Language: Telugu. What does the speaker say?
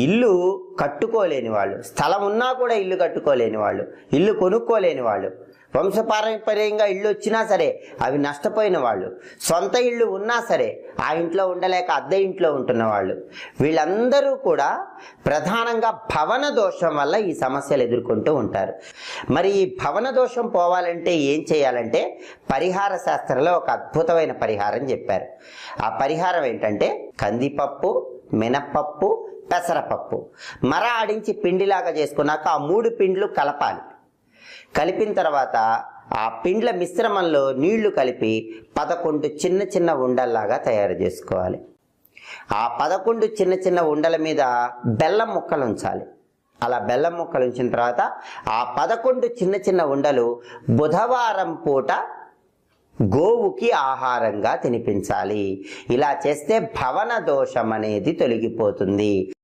ఇల్లు కట్టుకోలేని వాళ్ళు, స్థలం ఉన్నా కూడా ఇల్లు కట్టుకోలేని వాళ్ళు, ఇల్లు కొనుక్కోలేని వాళ్ళు, వంశపారంపర్యంగా ఇళ్ళు వచ్చినా సరే అవి నష్టపోయిన వాళ్ళు, సొంత ఇళ్ళు ఉన్నా సరే ఆ ఇంట్లో ఉండలేక అద్దె ఇంట్లో ఉంటున్న వాళ్ళు, వీళ్ళందరూ కూడా ప్రధానంగా భవన దోషం వల్ల ఈ సమస్యలు ఎదుర్కొంటూ ఉంటారు. మరి ఈ భవన దోషం పోవాలంటే ఏం చేయాలంటే పరిహార శాస్త్రంలో ఒక అద్భుతమైన పరిహారం చెప్పారు. ఆ పరిహారం ఏంటంటే కందిపప్పు, మినప్పప్పు, పెసరపప్పు మర ఆడించి పిండిలాగా చేసుకున్నాక ఆ 3 పిండ్లు కలపాలి. కలిపిన తర్వాత ఆ పిండ్ల మిశ్రమంలో నీళ్లు కలిపి 11 చిన్న చిన్న ఉండల్లాగా తయారు చేసుకోవాలి. ఆ 11 చిన్న చిన్న ఉండల మీద బెల్లం ముక్కలు ఉంచాలి. అలా బెల్లం ముక్కలు ఉంచిన తర్వాత ఆ 11 చిన్న చిన్న ఉండలు బుధవారం పూట గోవుకి ఆహారంగా తినిపించాలి. ఇలా చేస్తే భవన దోషం అనేది తొలగిపోతుంది.